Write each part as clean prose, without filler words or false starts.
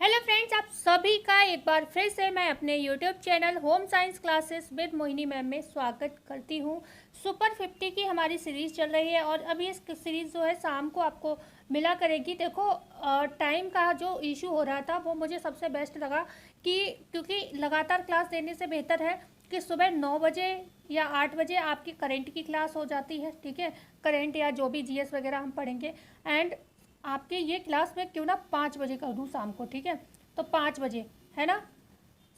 Hello friends, आप सभी का एक बार फिर से मैं अपने YouTube channel home science classes with Mohini ma'am में स्वागत करती हूँ। सुपर 50 की हमारी सीरीज़ चल रही है और अभी इस सीरीज़ जो है शाम को आपको मिला करेगी। देखो, टाइम का जो इशू हो रहा था वो मुझे सबसे बेस्ट लगा कि क्योंकि लगातार क्लास देने से बेहतर है कि सुबह 9 बजे या 8 बजे आपकी करंट की क्लास हो जाती है। ठीक है, करंट या जो भी जीएस वगैरह हम पढ़ेंगे। एंड आपके ये क्लास में क्यों ना 5 बजे कर दूँ शाम को। ठीक है, तो 5 बजे है ना,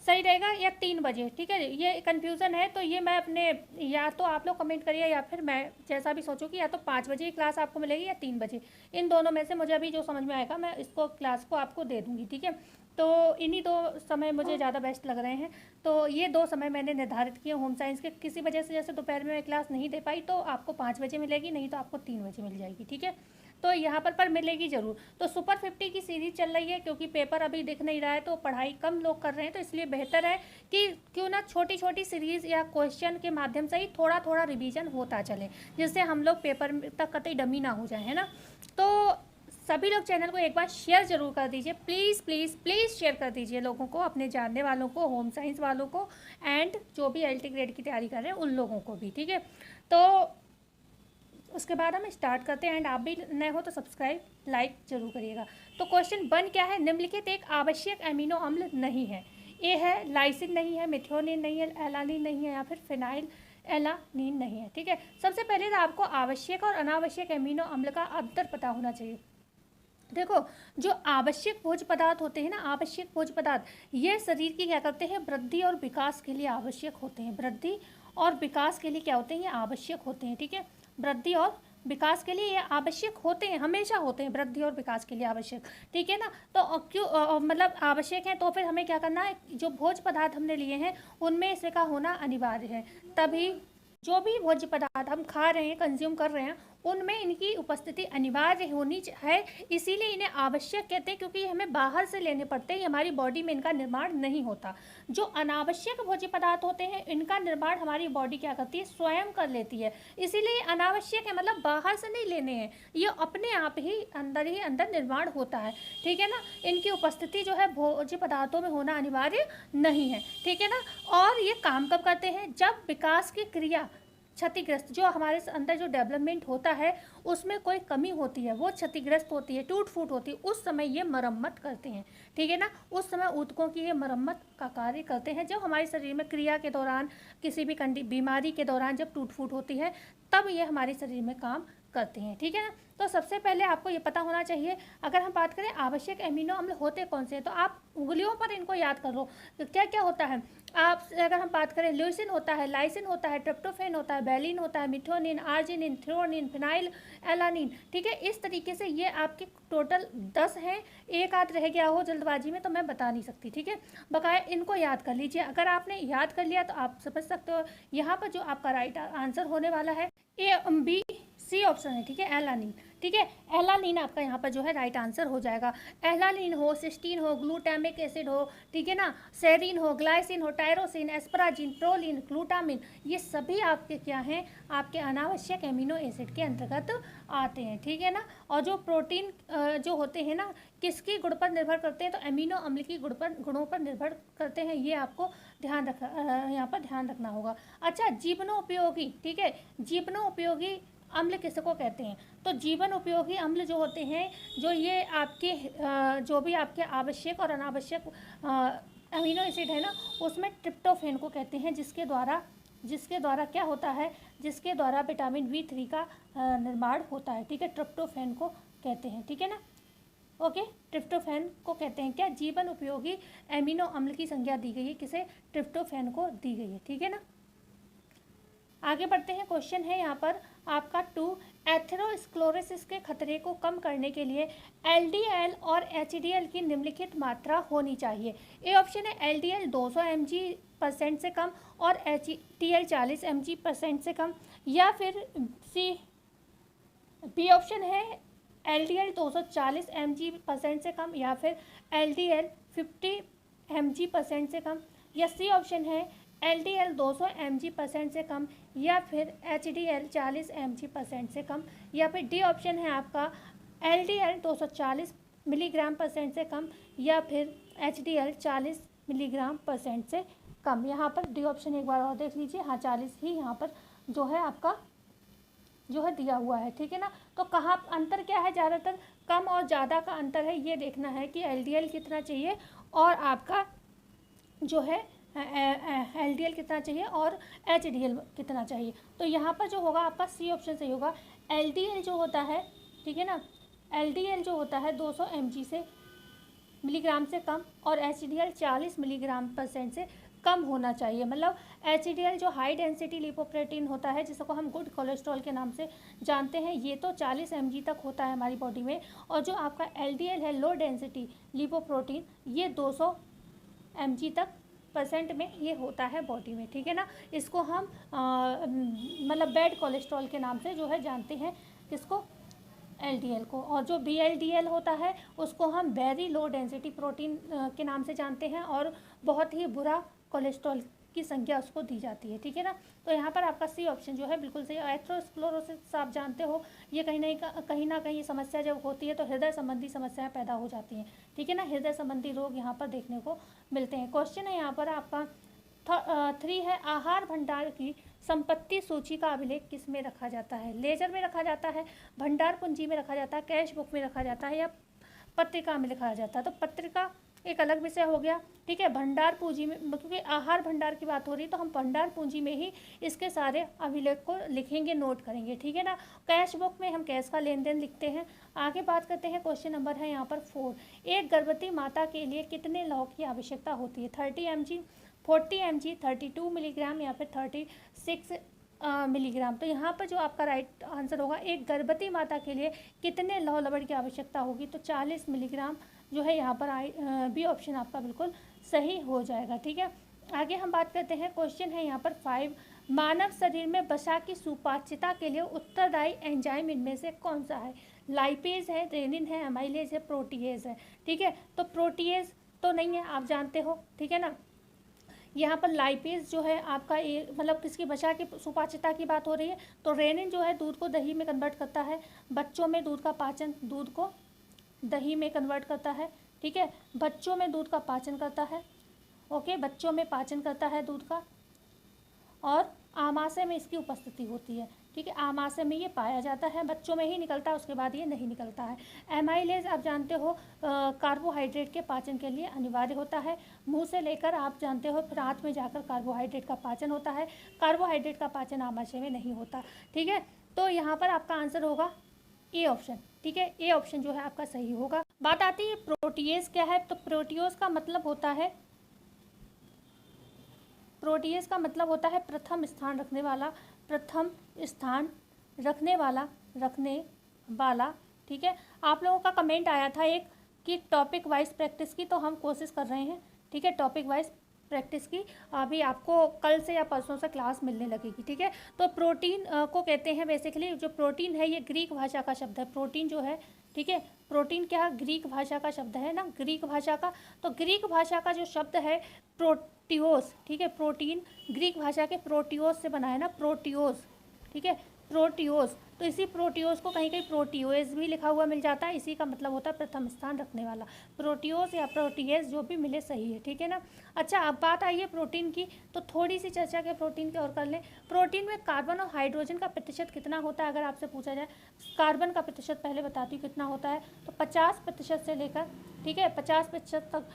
सही रहेगा या 3 बजे? ठीक है, ये कन्फ्यूज़न है तो ये मैं अपने, या तो आप लोग कमेंट करिए या फिर मैं जैसा भी सोचूँ कि या तो 5 बजे की क्लास आपको मिलेगी या 3 बजे। इन दोनों में से मुझे अभी जो समझ में आएगा मैं इसको क्लास को आपको दे दूँगी। ठीक है, तो इन्हीं दो समय मुझे ज़्यादा बेस्ट लग रहे हैं। तो ये 2 समय मैंने निर्धारित किए होम साइंस के। किसी वजह से जैसे दोपहर में मैं क्लास नहीं दे पाई तो आपको 5 बजे मिलेगी, नहीं तो आपको 3 बजे मिल जाएगी। ठीक है, तो यहाँ पर मिलेगी ज़रूर। तो सुपर 50 की सीरीज़ चल रही है क्योंकि पेपर अभी दिख नहीं रहा है तो पढ़ाई कम लोग कर रहे हैं, तो इसलिए बेहतर है कि क्यों ना छोटी छोटी सीरीज़ या क्वेश्चन के माध्यम से ही थोड़ा थोड़ा रिवीजन होता चले, जिससे हम लोग पेपर तक कतई डमी ना हो जाए, है ना। तो सभी लोग चैनल को एक बार शेयर ज़रूर कर दीजिए, प्लीज़ प्लीज़ प्लीज़ शेयर कर दीजिए लोगों को, अपने जानने वालों को, होम साइंस वालों को, एंड जो भी एलटी ग्रेड की तैयारी कर रहे हैं उन लोगों को भी। ठीक है, तो उसके बाद हम स्टार्ट करते हैं। एंड आप भी नए हो तो सब्सक्राइब लाइक जरूर करिएगा। तो क्वेश्चन 1 क्या है? निम्नलिखित एक आवश्यक एमिनो अम्ल नहीं है। ए है लाइसिन नहीं है, मिथ्योनिन नहीं है, एलानिन नहीं है, या फिर फिनाइल एलानिन नहीं है। ठीक है, सबसे पहले तो आपको आवश्यक और अनावश्यक एमिनो अम्ल का अंतर पता होना चाहिए। देखो, जो आवश्यक भोज्य पदार्थ होते हैं ना, आवश्यक भोज्य पदार्थ, ये शरीर की क्या करते हैं, वृद्धि और विकास के लिए आवश्यक होते हैं। वृद्धि और विकास के लिए क्या होते हैं, ये आवश्यक होते हैं। ठीक है, वृद्धि और विकास के लिए ये आवश्यक होते हैं, हमेशा होते हैं वृद्धि और विकास के लिए आवश्यक। ठीक है ना, तो क्यों मतलब आवश्यक है, तो फिर हमें क्या करना है, जो भोज्य पदार्थ हमने लिए हैं उनमें इसका होना अनिवार्य है। तभी जो भी भोज्य पदार्थ हम खा रहे हैं, कंज्यूम कर रहे हैं, उनमें इनकी उपस्थिति अनिवार्य होनी है, इसीलिए इन्हें आवश्यक कहते हैं, क्योंकि हमें बाहर से लेने पड़ते हैं, हमारी बॉडी में इनका निर्माण नहीं होता। जो अनावश्यक भोज्य पदार्थ होते हैं इनका निर्माण हमारी बॉडी क्या करती है, स्वयं कर लेती है, इसीलिए अनावश्यक है, मतलब बाहर से नहीं लेने हैं, ये अपने आप ही अंदर निर्माण होता है। ठीक है ना, इनकी उपस्थिति जो है भोज्य पदार्थों में होना अनिवार्य नहीं है। ठीक है ना, और ये काम कब करते हैं, जब विकास की क्रिया क्षतिग्रस्त, जो हमारे अंदर जो डेवलपमेंट होता है उसमें कोई कमी होती है, वो क्षतिग्रस्त होती है, टूट फूट होती है, उस समय ये मरम्मत करते हैं। ठीक है ना, उस समय ऊतकों की ये मरम्मत का कार्य करते हैं। जब हमारे शरीर में क्रिया के दौरान, किसी भी बीमारी के दौरान जब टूट फूट होती है, तब ये हमारे शरीर में काम करते हैं। ठीक है ना, तो सबसे पहले आपको ये पता होना चाहिए। अगर हम बात करें आवश्यक एमिनो अम्ल होते कौन से हैं, तो आप उंगलियों पर इनको याद कर लो, तो क्या क्या होता है। आप अगर हम बात करें, ल्यूसिन होता है, लाइसिन होता है, ट्रिप्टोफेन होता है, वैलिन होता है, methionine, arginine, threonine, phenyl alanine. ठीक है, इस तरीके से ये आपके टोटल 10 हैं। एक आध रह गया हो जल्दबाजी में तो मैं बता नहीं सकती। ठीक है, बकाया इनको याद कर लीजिए। अगर आपने याद कर लिया तो आप समझ सकते हो। यहाँ पर जो आपका राइट आंसर होने वाला है ए बी सी ऑप्शन है। ठीक है, एलानिन। ठीक है, एलानिन आपका यहाँ पर जो है राइट आंसर हो जाएगा। एलानिन हो, सिस्टीन हो, ग्लूटामिक एसिड हो, ठीक है ना, सेरीन हो, ग्लाइसिन हो, टायरोसिन, एस्पराजिन, प्रोलिन, ग्लूटामिन, ये सभी आपके क्या हैं, आपके अनावश्यक एमिनो एसिड के अंतर्गत आते हैं। ठीक है ना, और जो प्रोटीन जो होते हैं ना, किसकी गुण पर निर्भर करते हैं, तो एमिनो अम्ल की गुणों पर निर्भर करते हैं। ये आपको यहाँ पर ध्यान रखना होगा। अच्छा, जीवनोपयोगी, ठीक है, जीवनोपयोगी अम्ल किसको कहते हैं, तो जीवन उपयोगी अम्ल जो होते हैं, जो ये आपके जो भी आपके आवश्यक और अनावश्यक अमीनो एसिड है ना, उसमें ट्रिप्टोफेन को कहते हैं, जिसके द्वारा क्या होता है, जिसके द्वारा विटामिन B3 का निर्माण होता है। ठीक है, ट्रिप्टोफेन को कहते हैं। ठीक है ना, ओके, ट्रिप्टोफेन को कहते हैं क्या, जीवन उपयोगी एमिनो अम्ल की संज्ञा दी गई है, किसे, ट्रिप्टोफेन को दी गई है। ठीक है ना, आगे बढ़ते हैं। क्वेश्चन है यहाँ पर आपका 2, एथेरोस्क्लेरोसिस के खतरे को कम करने के लिए LDL और HDL की निम्नलिखित मात्रा होनी चाहिए। ए ऑप्शन है LDL 200 mg% से कम और HDL 40 mg% से कम, या फिर बी ऑप्शन है LDL 240 mg% से कम, या फिर LDL 50 mg% से कम, या सी ऑप्शन है LDL 200 mg% से कम, या फिर HDL 40 mg% से कम, या फिर डी ऑप्शन है आपका LDL 240 मिलीग्राम परसेंट से कम, या फिर HDL 40 मिलीग्राम परसेंट से कम। यहाँ पर डी ऑप्शन एक बार और देख लीजिए, हाँ 40 ही यहाँ पर जो है आपका जो है दिया हुआ है, ठीक है ना। तो कहाँ अंतर क्या है, ज़्यादातर कम और ज़्यादा का अंतर है, ये देखना है कि LDL कितना चाहिए और आपका जो है LDL कितना चाहिए और HDL कितना चाहिए। तो यहाँ पर जो होगा आपका सी ऑप्शन सही होगा। LDL जो होता है, ठीक है ना, LDL जो होता है 200 mg से मिलीग्राम से कम और HDL 40 मिलीग्राम परसेंट से कम होना चाहिए। मतलब HDL जो हाई डेंसिटी लिपोप्रोटीन होता है, जिसको हम गुड कोलेस्ट्रॉल के नाम से जानते हैं, ये तो 40 mg तक होता है हमारी बॉडी में, और जो आपका LDL है लो डेंसिटी लिपोप्रोटीन, ये 200 mg तक परसेंट में ये होता है बॉडी में, ठीक है ना। इसको हम मतलब बैड कोलेस्ट्रॉल के नाम से जो है जानते हैं, किसको, LDL को। और जो VLDL होता है उसको हम वेरी लो डेंसिटी प्रोटीन के नाम से जानते हैं, और बहुत ही बुरा कोलेस्ट्रॉल की संख्या उसको दी जाती है, ठीक है ना। तो यहाँ पर आपका सी ऑप्शन जो है बिल्कुल सही। एथेरोस्क्लेरोसिस आप जानते हो, ये कहीं ना कहीं समस्या जब होती है तो हृदय संबंधी समस्याएं पैदा हो जाती हैं, ठीक है ना। हृदय संबंधी रोग यहाँ पर देखने को मिलते हैं। क्वेश्चन है यहाँ पर आपका 3 है, आहार भंडार की संपत्ति सूची का अभिलेख किस में रखा जाता है। लेजर में रखा जाता है, भंडार पूंजी में रखा जाता है, कैश बुक में रखा जाता है, या पत्रिका में लिखा जाता है। तो पत्रिका एक अलग विषय हो गया, ठीक है। भंडार पूंजी में, क्योंकि आहार भंडार की बात हो रही है तो हम भंडार पूंजी में ही इसके सारे अभिलेख को लिखेंगे, नोट करेंगे, ठीक है ना। कैश बुक में हम कैश का लेन देन लिखते हैं। आगे बात करते हैं, क्वेश्चन नंबर है यहाँ पर 4, एक गर्भवती माता के लिए कितने लौह की आवश्यकता होती है। 30 mg, 40 mg, 32 मिलीग्राम, या फिर 36 मिलीग्राम। तो यहाँ पर जो आपका राइट आंसर होगा, एक गर्भवती माता के लिए कितने लौह लवण की आवश्यकता होगी, तो 40 मिलीग्राम जो है यहाँ पर बी ऑप्शन आपका बिल्कुल सही हो जाएगा, ठीक है। आगे हम बात करते हैं, क्वेश्चन है यहाँ पर 5, मानव शरीर में वसा की सुपाच्यता के लिए उत्तरदायी एंजाइम इनमें से कौन सा है। लाइपेज है, रेनिन है, अमाइलेज है, प्रोटीएज है, ठीक है। तो प्रोटीएज तो नहीं है, आप जानते हो, ठीक है ना। यहाँ पर लाइपेज जो है आपका मतलब किसकी वसा की सुपाच्यता की बात हो रही है, तो रेनिन जो है दूध को दही में कन्वर्ट करता है, बच्चों में दूध का पाचन, दूध को दही में कन्वर्ट करता है, ठीक है। बच्चों में दूध का पाचन करता है, ओके, बच्चों में पाचन करता है दूध का, और आमाशय में इसकी उपस्थिति होती है, ठीक है। आमाशय में ये पाया जाता है, बच्चों में ही निकलता है, उसके बाद ये नहीं निकलता है। एमाइलेज आप जानते हो कार्बोहाइड्रेट के पाचन के लिए अनिवार्य होता है। मुंह से लेकर आप जानते हो फिर हाथ में जाकर कार्बोहाइड्रेट का पाचन होता है। कार्बोहाइड्रेट का पाचन आमाशय में नहीं होता, ठीक है। तो यहाँ पर आपका आंसर होगा ए ऑप्शन, ठीक है। ए ऑप्शन जो है आपका सही होगा। बात आती है प्रोटीएज क्या है, तो प्रोटीओज का मतलब होता है, प्रोटीएज का मतलब होता है प्रथम स्थान रखने वाला, प्रथम स्थान रखने वाला, ठीक है। आप लोगों का कमेंट आया था एक कि टॉपिक वाइज प्रैक्टिस की, तो हम कोशिश कर रहे हैं, ठीक है, टॉपिक वाइज प्रैक्टिस की। अभी आपको कल से या परसों से क्लास मिलने लगेगी, ठीक है। तो प्रोटीन को कहते हैं बेसिकली, जो प्रोटीन है ये ग्रीक भाषा का शब्द है, प्रोटीन जो है, ठीक है। प्रोटीन क्या है, ग्रीक भाषा का शब्द है ना, ग्रीक भाषा का। तो ग्रीक भाषा का जो शब्द है प्रोटियोस, ठीक है, प्रोटीन ग्रीक भाषा के प्रोटियोस से बना है ना, प्रोटियोस, ठीक है, प्रोटियोस। तो इसी प्रोटियोस को कहीं कहीं प्रोटियोज भी लिखा हुआ मिल जाता है, इसी का मतलब होता है प्रथम स्थान रखने वाला। प्रोटियोस या प्रोटीएज जो भी मिले सही है, ठीक है ना। अच्छा, अब बात आई है प्रोटीन की, तो थोड़ी सी चर्चा के प्रोटीन की और कर लें। प्रोटीन में कार्बन और हाइड्रोजन का प्रतिशत कितना होता है, अगर आपसे पूछा जाए। कार्बन का प्रतिशत पहले बताती हूँ कितना होता है, तो 50% से लेकर, ठीक है, 50% तक।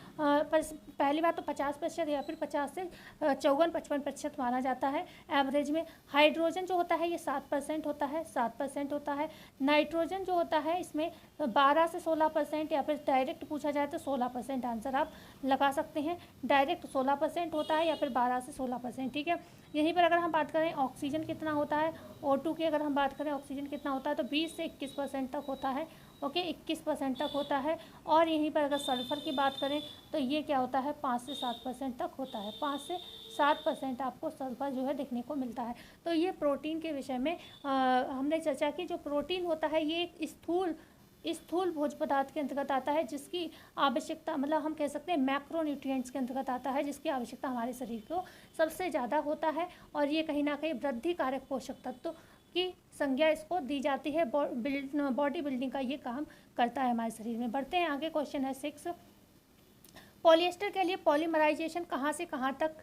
पहली बात तो 50% या फिर 50 से 54-55% माना जाता है एवरेज में। हाइड्रोजन जो होता है ये 7% होता है, 7% होता है। नाइट्रोजन जो होता है इसमें 12 से 16%, या फिर डायरेक्ट पूछा जाए तो 16% आंसर आप लगा सकते हैं। डायरेक्ट 16% होता है, या फिर 12 से 16%, ठीक है। यहीं पर अगर हम बात करें ऑक्सीजन कितना होता है, O2 की अगर हम बात करें ऑक्सीजन कितना होता है, तो 20 से 21% तक होता है, ओके, 21% तक होता है। और यहीं पर अगर सल्फ़र की बात करें तो ये क्या होता है, 5 से 7% तक होता है, 5 से 7% आपको सल्फ़र जो है देखने को मिलता है। तो ये प्रोटीन के विषय में हमने चर्चा की। जो प्रोटीन होता है ये एक स्थूल भोज्य पदार्थ के अंतर्गत आता है, जिसकी आवश्यकता, मतलब हम कह सकते हैं मैक्रोन्यूट्रिएंट्स के अंतर्गत आता है, जिसकी आवश्यकता हमारे शरीर को सबसे ज़्यादा होता है। और ये कहीं ना कहीं वृद्धि कारक पोषक तत्व की संज्ञा इसको दी जाती है। बॉडी बिल्डिंग का ये काम करता है हमारे शरीर में। बढ़ते हैं आगे, क्वेश्चन है 6। पॉलिएस्टर के लिए पॉलीमराइजेशन कहाँ से कहाँ तक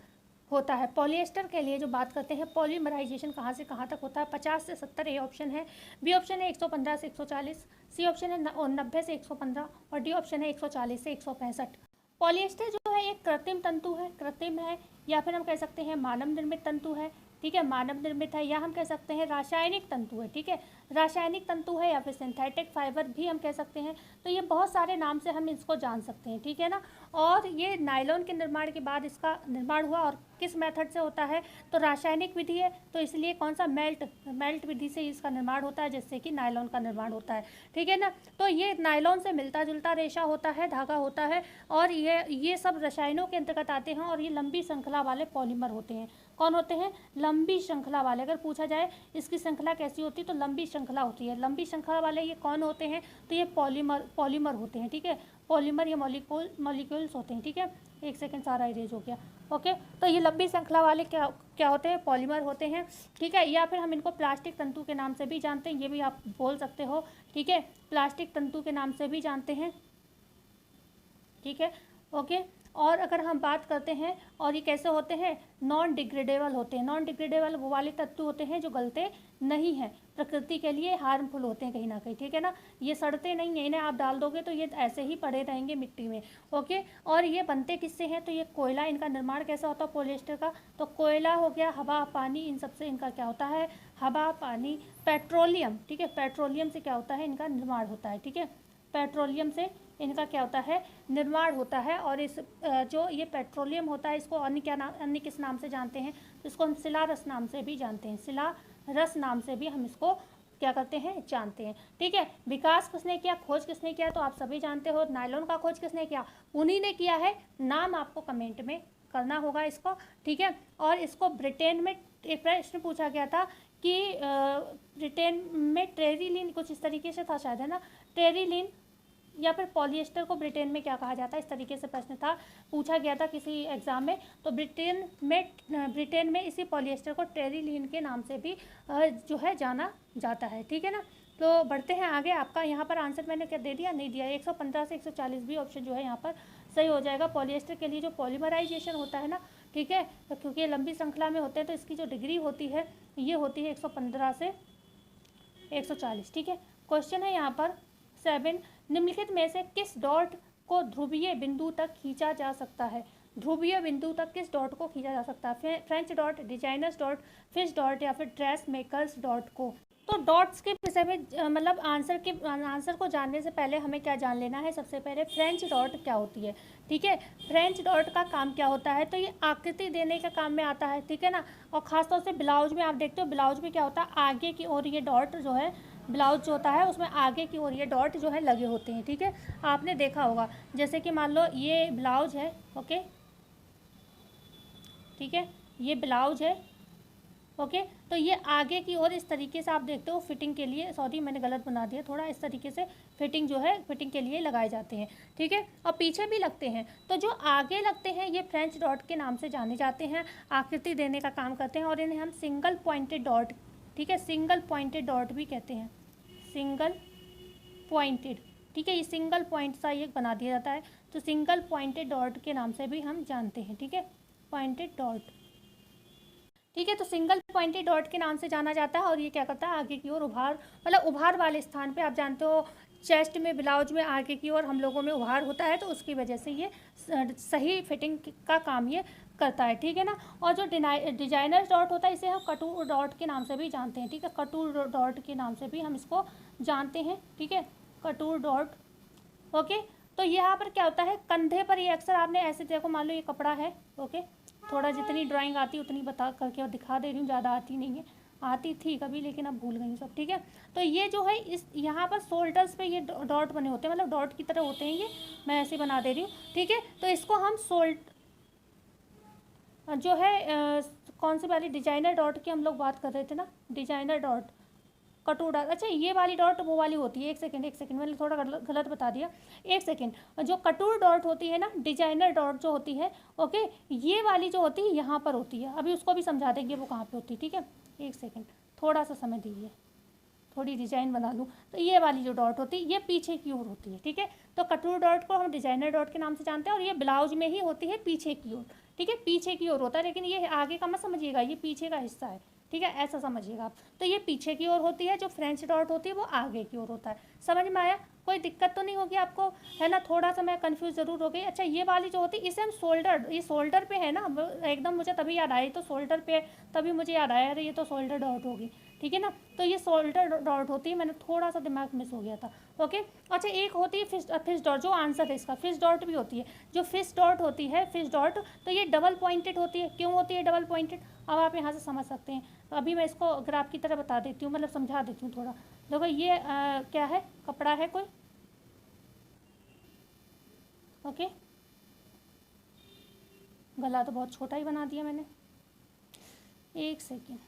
होता है? पॉलिएस्टर के लिए जो बात करते हैं, पॉलीमराइजेशन कहाँ से कहाँ तक होता है? 50 से 70 ए ऑप्शन है, बी ऑप्शन है 115 से 140, सी ऑप्शन है 90 से 115 और डी ऑप्शन है 140 से 165। पॉलिएस्टर जो है एक कृत्रिम तंतु है, कृत्रिम है, या फिर हम कह सकते हैं मानव निर्मित तंतु है, ठीक है, मानव निर्मित है, या हम कह सकते हैं रासायनिक तंतु है, ठीक है, रासायनिक तंतु है, या फिर सिंथेटिक फाइबर भी हम कह सकते हैं। तो ये बहुत सारे नाम से हम इसको जान सकते हैं, ठीक है ना। और ये नायलॉन के निर्माण के बाद इसका निर्माण हुआ, और किस मेथड से होता है? तो रासायनिक विधि है, तो इसलिए कौन सा मेल्ट विधि से इसका निर्माण होता है, जिससे कि नायलॉन का निर्माण होता है, ठीक है ना। तो ये नायलॉन से मिलता जुलता रेशा होता है, धागा होता है, और ये सब रसायनों के अंतर्गत आते हैं, और ये लंबी श्रृंखला वाले पॉलीमर होते हैं। कौन होते हैं? लंबी श्रृंखला वाले। अगर पूछा जाए इसकी श्रृंखला कैसी होती है, तो लंबी श्रृंखला होती है। लंबी श्रृंखला वाले ये कौन होते हैं? तो ये पॉलीमर होते हैं, ठीक है, पॉलीमर या मॉलिक्यूल्स होते हैं, ठीक है। एक सेकंड, सारा इरेज हो गया, ओके। तो ये लंबी श्रृंखला वाले क्या होते हैं? पॉलीमर होते हैं, ठीक है। या फिर हम इनको प्लास्टिक तंतु के नाम से भी जानते हैं, ये भी आप बोल सकते हो, ठीक है, प्लास्टिक तंतु के नाम से भी जानते हैं, ठीक है, ओके। और अगर हम बात करते हैं, और ये कैसे होते हैं? नॉन डिग्रेडेबल होते हैं। नॉन डिग्रेडेबल वो वाले तत्व होते हैं जो गलते नहीं हैं, प्रकृति के लिए हार्मफुल होते हैं कहीं ना कहीं, ठीक है ना। ये सड़ते नहीं हैं, इन्हें आप डाल दोगे तो ये ऐसे ही पड़े रहेंगे मिट्टी में, ओके। और ये बनते किससे हैं? तो ये कोयला, इनका निर्माण कैसा होता है पॉलिएस्टर का? तो कोयला हो गया, हवा पानी, इन सबसे इनका क्या होता है? हवा पानी, पेट्रोलियम, ठीक है, पेट्रोलियम से क्या होता है? इनका निर्माण होता है, ठीक है, पेट्रोलियम से इनका क्या होता है? निर्माण होता है। और इस जो ये पेट्रोलियम होता है, इसको अन्य किस नाम से जानते हैं? तो इसको हम शिला रस नाम से भी जानते हैं, शिला रस नाम से भी हम इसको क्या करते हैं? जानते हैं, ठीक है। विकास किसने किया, खोज किसने किया? तो आप सभी जानते हो, नायलॉन का खोज किसने किया? उन्हीं ने किया है, नाम आपको कमेंट में करना होगा इसको, ठीक है। और इसको ब्रिटेन में एक प्रश्न पूछा गया था कि ब्रिटेन में ट्रेरिलिन, कुछ इस तरीके से था शायद, है ना, ट्रेरिलिन या फिर पॉलिएस्टर को ब्रिटेन में क्या कहा जाता है, इस तरीके से प्रश्न था, पूछा गया था किसी एग्जाम में। तो ब्रिटेन में इसी पॉलिएस्टर को ट्रेरिलिन के नाम से भी जो है जाना जाता है, ठीक है ना। तो बढ़ते हैं आगे। आपका यहाँ पर आंसर मैंने क्या दे दिया? नहीं दिया। 115 से 140 भी ऑप्शन जो है यहाँ पर सही हो जाएगा। पॉलिएस्टर के लिए जो पॉलीमराइजेशन होता है ना, ठीक है, तो क्योंकि ये लंबी श्रृंखला में होते हैं, तो इसकी जो डिग्री होती है ये होती है 115 से 140, ठीक है। क्वेश्चन है यहाँ पर 7, निम्नलिखित में से किस डॉट को ध्रुवीय बिंदु तक खींचा जा सकता है? ध्रुवीय बिंदु तक किस डॉट को खींचा जा सकता है? French dot, designers dot, fish dot, या फिर ड्रेस मेकर्स डॉट को? तो डॉट्स के विषय में मतलब आंसर को जानने से पहले हमें क्या जान लेना है? सबसे पहले फ्रेंच डॉट क्या होती है, ठीक है। फ्रेंच डॉट का काम क्या होता है? तो ये आकृति देने का काम में आता है, ठीक है ना। और खासतौर से ब्लाउज में आप देखते हो, ब्लाउज में क्या होता है? आगे की ओर ये डॉट जो है, ब्लाउज जो होता है उसमें आगे की ओर ये डॉट जो है लगे होते हैं, ठीक है। आपने देखा होगा, जैसे कि मान लो ये ब्लाउज है, ओके, ठीक है, ये ब्लाउज है, ओके। तो ये आगे की ओर इस तरीके से आप देखते हो फिटिंग के लिए, सॉरी मैंने गलत बना दिया थोड़ा, इस तरीके से फिटिंग जो है फिटिंग के लिए लगाए जाते हैं, ठीक है। और पीछे भी लगते हैं। तो जो आगे लगते हैं ये फ्रेंच डॉट के नाम से जाने जाते हैं, आकृति देने का काम करते हैं, और इन्हें हम सिंगल पॉइंटेड डॉट, ठीक है, सिंगल पॉइंटेड डॉट भी कहते हैं, सिंगल पॉइंटेड, ठीक है। ये सिंगल पॉइंट सा ये बना दिया जाता है, तो सिंगल पॉइंटेड डॉट के नाम से भी हम जानते हैं, ठीक है, पॉइंटेड डॉट, ठीक है। तो सिंगल पॉइंटेड डॉट के नाम से जाना जाता है। और ये क्या करता है? आगे की ओर उभार, मतलब उभार वाले स्थान पे, आप जानते हो चेस्ट में, ब्लाउज में आगे की ओर हम लोगों में उभार होता है, तो उसकी वजह से ये सही फिटिंग का काम ये करता है, ठीक है ना। और जो डिजाइनर डॉट होता है इसे हम कटू डॉट के नाम से भी जानते हैं, ठीक है, कटू डॉट के नाम से भी हम इसको जानते हैं, ठीक है, कटू डॉट, ओके। तो यहाँ पर क्या होता है? कंधे पर ये अक्सर आपने ऐसे देखो, मान लो ये कपड़ा है, ओके, थोड़ा जितनी ड्राइंग आती है उतनी बता करके और दिखा दे रही हूँ, ज़्यादा आती नहीं है, आती थी कभी लेकिन अब भूल गई हूँ सब, ठीक है। तो ये जो है इस यहाँ पर शोल्डर्स पे ये डॉट बने होते हैं, मतलब डॉट की तरह होते हैं ये, मैं ऐसे बना दे रही हूँ, ठीक है। तो इसको हम जो है कौन सी वाली डिजाइनर डॉट की हम लोग बात कर रहे थे ना, डिजाइनर डॉट, कटू डॉट, अच्छा ये वाली डॉट वो वाली होती है, एक सेकंड मैंने थोड़ा गलत बता दिया, एक सेकंड। जो कटूर डॉट होती है ना, डिजाइनर डॉट जो होती है, ओके, ये वाली जो होती है यहाँ पर होती है, अभी उसको भी समझा देंगे वो कहाँ पे होती है, ठीक है, एक सेकंड, थोड़ा सा समय दीजिए, थोड़ी डिजाइन बना लूँ। तो ये वाली जो डॉट होती है ये पीछे की ओर होती है, ठीक है। तो कटोर डॉट को हम डिजाइनर डॉट के नाम से जानते हैं और ये ब्लाउज में ही होती है पीछे की ओर, ठीक है, पीछे की ओर होता है, लेकिन ये आगे का मत समझिएगा, ये पीछे का हिस्सा है, ठीक है, ऐसा समझिएगा आप। तो ये पीछे की ओर होती है, जो फ्रेंच डॉट होती है वो आगे की ओर होता है। समझ में आया? कोई दिक्कत तो नहीं होगी आपको, है ना? थोड़ा सा मैं कंफ्यूज जरूर हो गई। अच्छा, ये वाली जो होती है इसे हम शोल्डर, ये शोल्डर पे है ना, एकदम मुझे तभी याद आया, तो शोल्डर पे तभी मुझे याद आया, अरे ये तो शोल्डर डॉट होगी, ठीक है ना। तो ये शोल्डर डॉट होती है, मैंने थोड़ा सा दिमाग मिस हो गया था। ओके। अच्छा, एक होती है फिश डॉट, जो आंसर है इसका, फिश डॉट भी होती है। जो फिश डॉट होती है, फिश डॉट, तो ये डबल पॉइंटेड होती है। क्यों होती है डबल पॉइंटेड? अब आप यहाँ से समझ सकते हैं। तो अभी मैं इसको ग्राफ की तरह बता देती हूँ, मतलब समझा देती हूँ थोड़ा। देखो ये क्या है, कपड़ा है कोई, ओके। गला तो बहुत छोटा ही बना दिया मैंने, एक सेकेंड,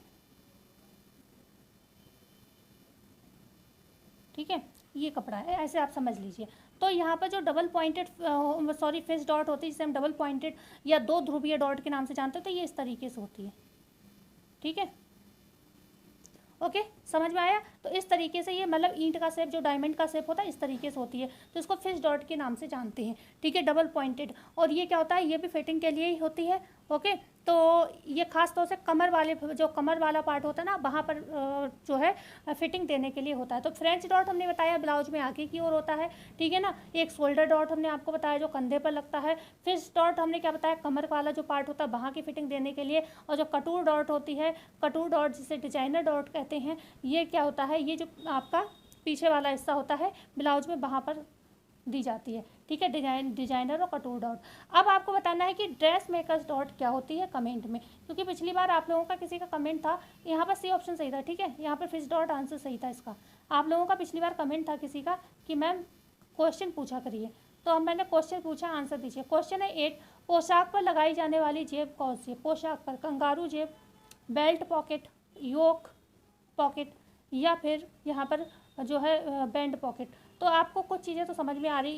ठीक है। ये कपड़ा है, ऐसे आप समझ लीजिए। तो यहाँ पर जो double pointed, sorry, fish dot होती है जिसे हम डबल पॉइंटेड या दो ध्रुवीय डॉट के नाम से जानते हैं, तो ये इस तरीके से होती है, ठीक है। ओके, समझ में आया? तो इस तरीके से ये, मतलब ईंट का शेप, जो डायमंड का शेप होता है, इस तरीके से होती है, तो इसको फिश डॉट के नाम से जानते हैं, ठीक है, डबल पॉइंटेड। और ये क्या होता है, ये भी फिटिंग के लिए ही होती है, ओके। तो ये खास तौर से कमर वाले, जो कमर वाला पार्ट होता है ना, वहाँ पर जो है फिटिंग देने के लिए होता है। तो फ्रेंच डॉट हमने बताया ब्लाउज में आगे की ओर होता है, ठीक है ना। एक शोल्डर डॉट हमने आपको बताया जो कंधे पर लगता है। फिश डॉट हमने क्या बताया, कमर वाला जो पार्ट होता है वहाँ की फिटिंग देने के लिए। और जो कटोर डॉट होती है, कटोर डॉट जिसे डिजाइनर डॉट कहते हैं, ये क्या होता है, ये जो आपका पीछे वाला हिस्सा होता है ब्लाउज में, वहाँ पर दी जाती है, ठीक है, डिजाइनर और कटोर डॉट। अब आपको बताना है कि ड्रेस मेकर्स डॉट क्या होती है कमेंट में, क्योंकि पिछली बार आप लोगों का किसी का कमेंट था, यहाँ पर सी ऑप्शन सही था, ठीक है, यहाँ पर फिश डॉट आंसर सही था इसका। आप लोगों का पिछली बार कमेंट था किसी का कि मैम क्वेश्चन पूछा करिए, तो अब मैंने क्वेश्चन पूछा, आंसर दीजिए। क्वेश्चन है 8, पोशाक पर लगाई जाने वाली जेब कौन सी है? पोशाक पर कंगारू जेब, बेल्ट पॉकेट, योक पॉकेट, या फिर यहाँ पर जो है बैंड पॉकेट। तो आपको कुछ चीज़ें तो समझ में आ रही,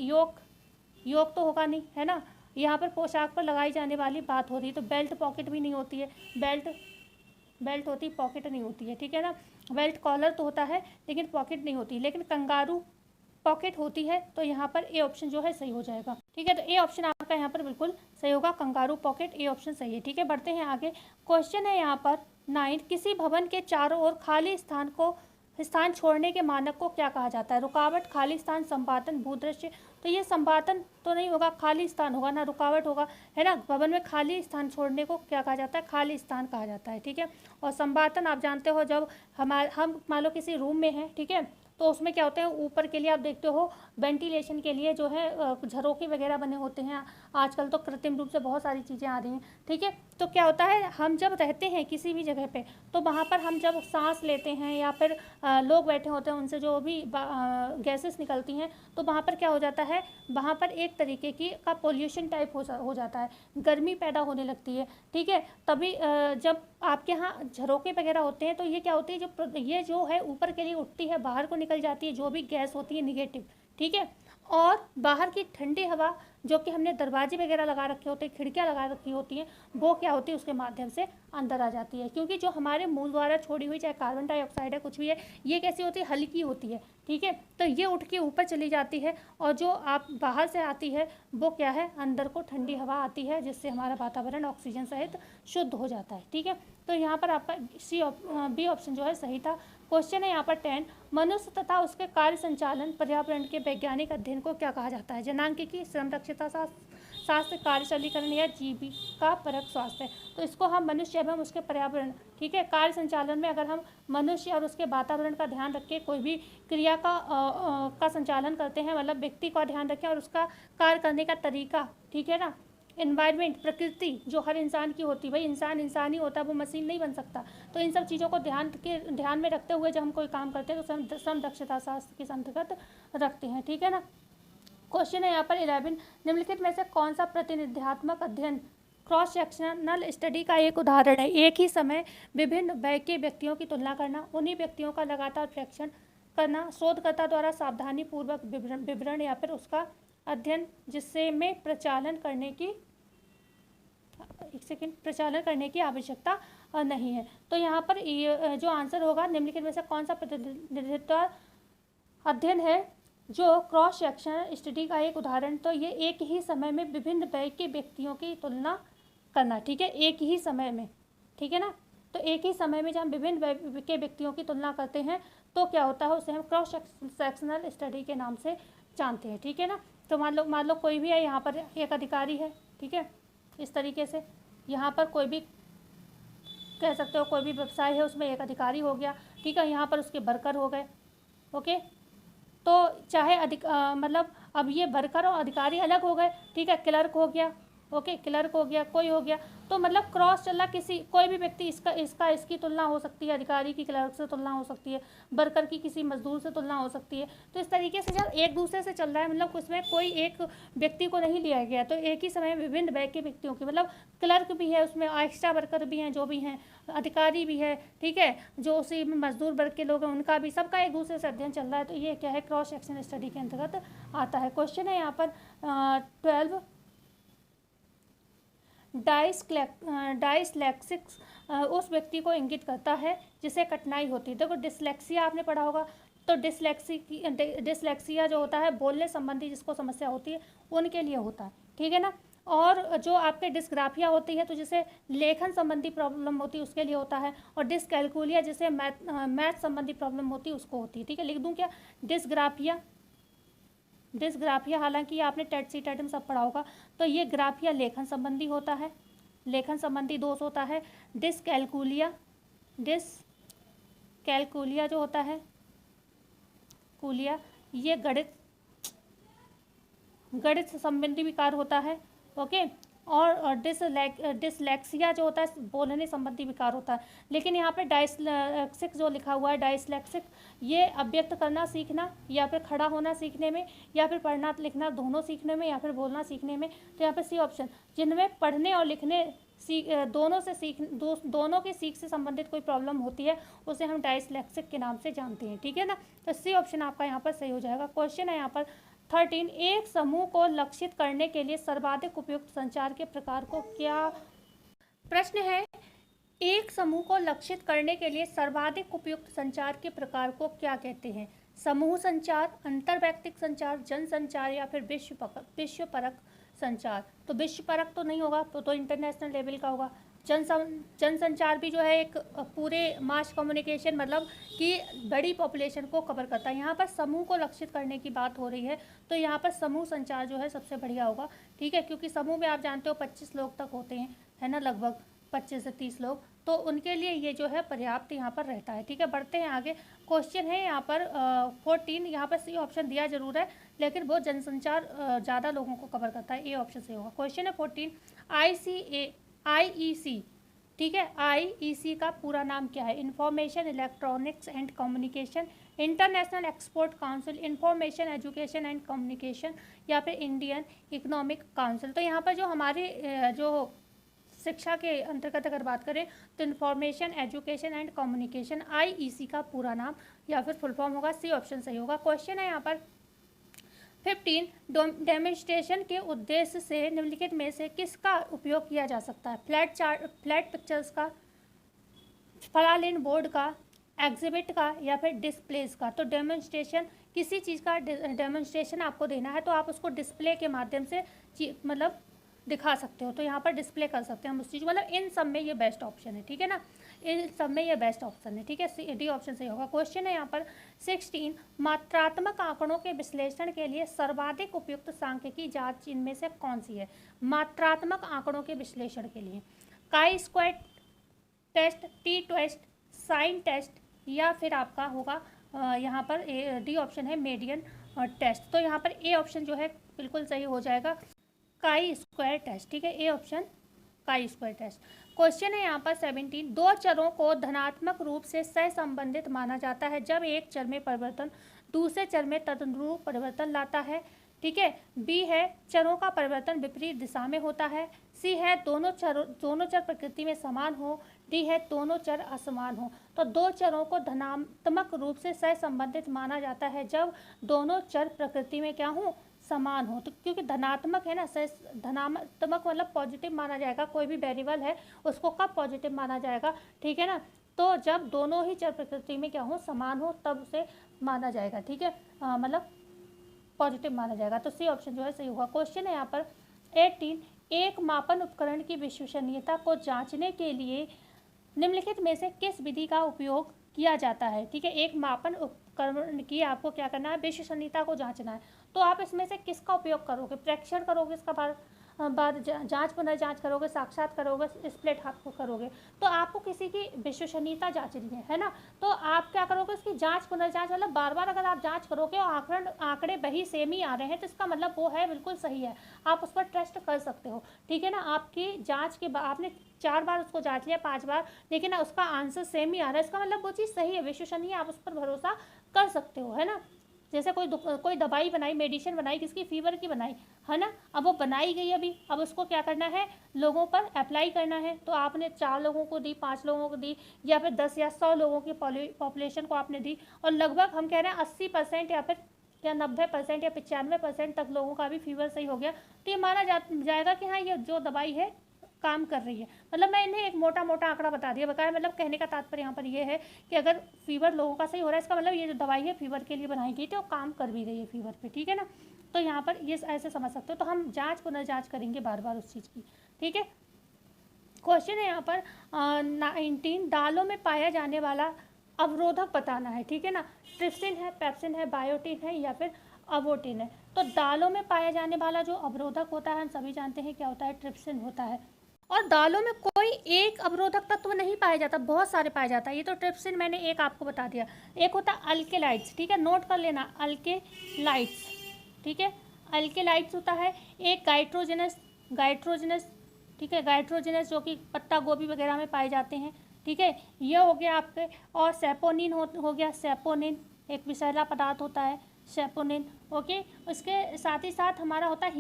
योक तो होगा नहीं, है ना। यहाँ पर पोशाक पर लगाई जाने वाली बात हो रही है, तो बेल्ट पॉकेट भी नहीं होती है, बेल्ट होती, पॉकेट नहीं होती है, ठीक है ना। बेल्ट कॉलर तो होता है लेकिन पॉकेट नहीं होती, लेकिन कंगारू पॉकेट होती है। तो यहाँ पर ए ऑप्शन जो है सही हो जाएगा, ठीक है। तो ए ऑप्शन आपका यहाँ पर बिल्कुल सही होगा, कंगारू पॉकेट, ए ऑप्शन सही है, ठीक है। बढ़ते हैं आगे। क्वेश्चन है यहाँ पर 9, किसी भवन के चारों ओर खाली स्थान छोड़ने के मानक को क्या कहा जाता है? रुकावट, खाली स्थान, संपातन, भूदृश्य। तो ये संपातन तो नहीं होगा, खाली स्थान होगा ना, रुकावट होगा, है ना। भवन में खाली स्थान छोड़ने को क्या कहा जाता है? खाली स्थान कहा जाता है, ठीक है। और संपातन आप जानते हो, जब हम मान लो किसी रूम में हैं, ठीक है, तो उसमें क्या होते हैं, ऊपर के लिए आप देखते हो वेंटिलेशन के लिए जो है झरोखे वगैरह बने होते हैं। आजकल तो कृत्रिम रूप से बहुत सारी चीज़ें आ रही हैं, ठीक है। तो क्या होता है, हम जब रहते हैं किसी भी जगह पे, तो वहाँ पर हम जब सांस लेते हैं या फिर लोग बैठे होते हैं, उनसे जो भी गैसेस निकलती हैं, तो वहाँ पर क्या हो जाता है, वहाँ पर एक तरीके की का पोल्यूशन टाइप हो जाता है, गर्मी पैदा होने लगती है, ठीक है। तभी जब आपके यहाँ झरोके वगैरह होते हैं, तो ये क्या होती है, ये जो है ऊपर के लिए उठती है, बाहर को निकल जाती है जो भी गैस होती है निगेटिव, ठीक है। और बाहर की ठंडी हवा, जो कि हमने दरवाजे वगैरह लगा रखे होते हैं, खिड़कियाँ लगा रखी होती हैं, वो क्या होती है, उसके माध्यम से अंदर आ जाती है। क्योंकि जो हमारे मुंह द्वारा छोड़ी हुई चाहे कार्बन डाइऑक्साइड है, कुछ भी है, ये कैसी होती है, हल्की होती है, ठीक है। तो ये उठ के ऊपर चली जाती है, और जो आप बाहर से आती है वो क्या है, अंदर को ठंडी हवा आती है, जिससे हमारा वातावरण ऑक्सीजन सहित शुद्ध हो जाता है, ठीक है। तो यहाँ पर आपका बी ऑप्शन जो है सही था। क्वेश्चन है यहाँ पर 10, मनुष्य तथा उसके कार्य संचालन पर्यावरण के वैज्ञानिक अध्ययन को क्या कहा जाता है? जनांकिकी, श्रम दक्षता शास्त्र, कार्यशैलीकरण या जीविका परक स्वास्थ्य। तो इसको हम मनुष्य एवं उसके पर्यावरण, ठीक है, कार्य संचालन में अगर हम मनुष्य और उसके वातावरण का ध्यान रख के कोई भी क्रिया का संचालन करते हैं, मतलब व्यक्ति का ध्यान रखें और उसका कार्य करने का तरीका, ठीक है ना। एनवायरनमेंट, प्रकृति जो हर इंसान की होती है, भाई इंसान ही होता है, वो मशीन नहीं बन सकता। तो इन सब चीज़ों को ध्यान में रखते हुए जब हम कोई काम करते हैं, तो श्रम दक्षता शास्त्र के अंतर्गत रखते हैं, ठीक है ना। क्वेश्चन है यहाँ पर 11, निम्नलिखित में से कौन सा प्रतिनिध्यात्मक अध्ययन क्रॉस सेक्शनल स्टडी का एक उदाहरण है? एक ही समय विभिन्न वय के व्यक्तियों की तुलना करना, उन्हीं व्यक्तियों का लगातार परीक्षण करना, शोधकर्ता द्वारा सावधानी पूर्वक विवरण या फिर उसका अध्ययन जिससे में प्रचालन करने की एक सेकेंड, प्रचालन करने की आवश्यकता नहीं है। तो यहाँ पर ये जो आंसर होगा, निम्नलिखित में से कौन सा प्रतिनिधित्व अध्ययन है जो क्रॉस सेक्शनल स्टडी का एक उदाहरण। तो ये एक ही समय में विभिन्न वय के व्यक्तियों की तुलना करना, ठीक है, एक ही समय में, ठीक है ना। तो एक ही समय में जब हम विभिन्न वय के व्यक्तियों की तुलना करते हैं तो क्या होता है, उसे हम क्रॉस सेक्शनल स्टडी के नाम से जानते हैं, ठीक है ना। तो मान लो कोई भी है, यहाँ पर एक अधिकारी है, ठीक है, इस तरीके से यहाँ पर कोई भी कह सकते हो, कोई भी व्यवसाय है उसमें एक अधिकारी हो गया, ठीक है, यहाँ पर उसके वर्कर हो गए, ओके। तो चाहे मतलब अब ये वर्कर और अधिकारी अलग हो गए, ठीक है, क्लर्क हो गया, ओके, क्लर्क हो गया, कोई हो गया, तो मतलब क्रॉस चला किसी कोई भी व्यक्ति इसकी तुलना हो सकती है, अधिकारी की क्लर्क से तुलना हो सकती है, वर्कर की किसी मजदूर से तुलना हो सकती है। तो इस तरीके से जब एक दूसरे से चल रहा है, मतलब उसमें कोई एक व्यक्ति को नहीं लिया गया, तो एक ही समय में विभिन्न वय के व्यक्तियों की, मतलब क्लर्क भी है उसमें, एक्स्ट्रा वर्कर भी हैं जो भी हैं, अधिकारी भी है, ठीक है, जो उसी में मजदूर वर्ग के लोग हैं उनका भी, सबका एक दूसरे से अध्ययन चल रहा है। तो ये क्या है, क्रॉस सेक्शनल स्टडी के अंतर्गत आता है। क्वेश्चन है यहाँ पर 12, डायस्लेक्सिक्स उस व्यक्ति को इंगित करता है जिसे कठिनाई होती है। देखो डिसलेक्सिया आपने पढ़ा होगा, तो डिसलेक्सिया जो होता है बोलने संबंधी जिसको समस्या होती है उनके लिए होता है, ठीक है ना। और जो आपके डिस्ग्राफिया होती है तो जिसे लेखन संबंधी प्रॉब्लम होती है उसके लिए होता है, और डिसकैलकुलिया जिसे मैथ संबंधी प्रॉब्लम होती है उसको होती है, ठीक है। लिख दूँ क्या, डिसग्राफिया हालांकि आपने टेट सी टेट में सब पढ़ा होगा। तो ये ग्राफिया लेखन संबंधी होता है, लेखन संबंधी दोष होता है। डिसकैलकुलिया जो होता है कुलिया, ये गणित संबंधी विकार होता है, ओके। और डिसलेक्सिया जो होता है बोलने संबंधी विकार होता है। लेकिन यहाँ पे डायस्लेक्सिक जो लिखा हुआ है, डायस्लेक्सिक, ये अव्यक्त करना सीखना, या फिर खड़ा होना सीखने में, या फिर पढ़ना लिखना दोनों सीखने में, या फिर बोलना सीखने में। तो यहाँ पे सी ऑप्शन, जिनमें पढ़ने और लिखने दोनों की सीख से संबंधित कोई प्रॉब्लम होती है उसे हम डायस्लेक्सिक के नाम से जानते हैं, ठीक है ना। तो सी ऑप्शन आपका यहाँ पर सही हो जाएगा। क्वेश्चन है यहाँ पर 13, एक समूह को लक्षित करने के लिए सर्वाधिक उपयुक्त संचार के प्रकार को क्या। प्रश्न है, एक समूह को लक्षित करने के लिए सर्वाधिक उपयुक्त संचार के प्रकार को क्या कहते हैं। समूह संचार, अंतर्वैयक्तिक संचार, जन संचार, या फिर विश्वपरक संचार। तो विश्वपरक तो नहीं होगा, तो इंटरनेशनल लेवल का होगा। जन संचार भी जो है एक पूरे मास कम्युनिकेशन, मतलब कि बड़ी पॉपुलेशन को कवर करता है। यहाँ पर समूह को लक्षित करने की बात हो रही है, तो यहाँ पर समूह संचार जो है सबसे बढ़िया होगा, ठीक है, क्योंकि समूह में आप जानते हो 25 लोग तक होते हैं, है ना, लगभग 25 से 30 लोग, तो उनके लिए ये जो है पर्याप्त यहाँ पर रहता है, ठीक है। बढ़ते हैं आगे। क्वेश्चन है यहाँ पर 14, यहाँ पर सी ऑप्शन दिया जरूर है, लेकिन वो जनसंचार ज़्यादा लोगों को कवर करता है, ए ऑप्शन से होगा। क्वेश्चन है 14, IEC, ठीक है, IEC का पूरा नाम क्या है। Information electronics and communication, international export council, information education and communication, या फिर इंडियन इकोनॉमिक काउंसिल। तो यहाँ पर जो हमारे जो शिक्षा के अंतर्गत अगर बात करें तो information education and communication IEC का पूरा नाम या फिर फुल फॉर्म होगा। सी ऑप्शन सही होगा। क्वेश्चन है यहाँ पर 15, डेमोन्स्ट्रेशन के उद्देश्य से निम्नलिखित में से किसका उपयोग किया जा सकता है। फ्लैट पिक्चर्स का, फलालीन बोर्ड का, एग्जिबिट का, या फिर डिस्प्लेस का। तो डेमोन्स्ट्रेशन, किसी चीज़ का डेमोन्स्ट्रेशन आपको देना है तो आप उसको डिस्प्ले के माध्यम से मतलब दिखा सकते हो, तो यहाँ पर डिस्प्ले कर सकते हैं हम उस चीज़, मतलब इन सब में ये बेस्ट ऑप्शन है, ठीक है ना, इन सब में ये बेस्ट ऑप्शन है, ठीक है, डी ऑप्शन सही होगा। क्वेश्चन है यहाँ पर 16, मात्रात्मक आंकड़ों के विश्लेषण के लिए सर्वाधिक उपयुक्त सांख्यिकी जांच इनमें से कौन सी है। मात्रात्मक आंकड़ों के विश्लेषण के लिए chi square test, T test, sign test, या फिर आपका होगा यहाँ पर डी ऑप्शन है मीडियन टेस्ट। तो यहाँ पर ए ऑप्शन जो है बिल्कुल सही हो जाएगा, काई स्क्वायर टेस्ट, ठीक है, A option chi square test. Question है यहाँ पर 17, दो चरों को धनात्मक रूप से सहसंबंधित माना जाता है जब एक चर में परिवर्तन दूसरे चर में तदनुरूप परिवर्तन लाता है, ठीक है। बी है चरों का परिवर्तन विपरीत दिशा में होता है। सी है दोनों चर प्रकृति में समान हो। डी है दोनों चर असमान हो। तो दो चरों को धनात्मक रूप से सहसंबंधित माना जाता है जब दोनों चर प्रकृति में क्या हो, समान हो। तो क्योंकि धनात्मक है ना, धनात्मक मतलब पॉजिटिव माना जाएगा, कोई भी वेरिएबल है उसको कब पॉजिटिव माना जाएगा, ठीक है ना, तो जब दोनों ही चर प्रकृति में क्या हो, समान हो, तब उसे माना जाएगा, ठीक है, मतलब पॉजिटिव माना जाएगा। तो सी ऑप्शन जो है सही होगा। क्वेश्चन है यहाँ पर 18, एक मापन उपकरण की विश्वसनीयता को जांचने के लिए निम्नलिखित में से किस विधि का उपयोग किया जाता है, ठीक है। एक मापन उपकरण की आपको क्या करना है, विश्वसनीयता को जांचना है, तो आप इसमें से किसका उपयोग करोगे, प्रेक्षण करोगे, इसका बाद जांच पुनर्जांच करोगे, साक्षात करोगे, स्प्लिट हाथ को करोगे। तो आपको किसी की विश्वसनीयता जांचनी है ना, तो आप क्या करोगे, उसकी जांच पुनर्जांच, मतलब बार बार अगर आप जांच करोगे और आंकड़े वही सेम ही आ रहे हैं तो इसका मतलब वो है बिल्कुल सही है, आप उस पर ट्रस्ट कर सकते हो, ठीक है ना। आपकी जांच के बाद आपने 4 बार उसको जांच लिया, 5 बार, लेकिन उसका आंसर सेम ही आ रहा है, इसका मतलब वो चीज़ सही है, विश्वसनीय, आप उस पर भरोसा कर सकते हो, है ना। जैसे कोई दवाई बनाई, मेडिसिन बनाई, किसकी, फीवर की बनाई, है ना, अब वो बनाई गई अभी, अब उसको क्या करना है, लोगों पर अप्लाई करना है, तो आपने 4 लोगों को दी, 5 लोगों को दी, या फिर 10 या 100 लोगों की पॉपुलेशन को आपने दी, और लगभग हम कह रहे हैं 80% या फिर 90% या 95% तक लोगों का भी फीवर सही हो गया, तो ये माना जाएगा कि हाँ ये जो दवाई है काम कर रही है। मतलब मैं इन्हें एक मोटा मोटा आंकड़ा बता दिया, बकाया मतलब कहने का तात्पर्य यहाँ पर ये है कि अगर फीवर लोगों का सही हो रहा है, इसका मतलब ये जो दवाई है फीवर के लिए बनाई गई थी वो काम कर भी रही है फीवर पे, ठीक है ना। तो यहाँ पर ये ऐसे समझ सकते हो। तो हम जांच पुनर्जांच करेंगे बार बार उस चीज़ की, ठीक है। क्वेश्चन है यहाँ पर 19, दालों में पाया जाने वाला अवरोधक बताना है, ठीक है ना। ट्रिप्सिन है, पेप्सिन है, बायोटिन है, या फिर अवोटिन है। तो दालों में पाया जाने वाला जो अवरोधक होता है हम सभी जानते हैं क्या होता है, ट्रिप्सिन होता है। और दालों में कोई एक अवरोधक तत्व नहीं पाया जाता, बहुत सारे पाया जाता है। ये तो ट्रिप्सिन मैंने एक आपको बता दिया। एक होता है अल्केलाइड्स, ठीक है, नोट कर लेना, अल्केलाइड्स, ठीक है, अल्केलाइड्स होता है। एक गाइट्रोजनस, ठीक है, गाइट्रोजनस जो कि पत्ता गोभी वगैरह में पाए जाते हैं, ठीक है, ये हो गया आपके। और सेपोनिन हो गया, सेपोनिन एक विषैला पदार्थ होता है, सेपोनिन, ओके। उसके साथ ही साथ हमारा होता है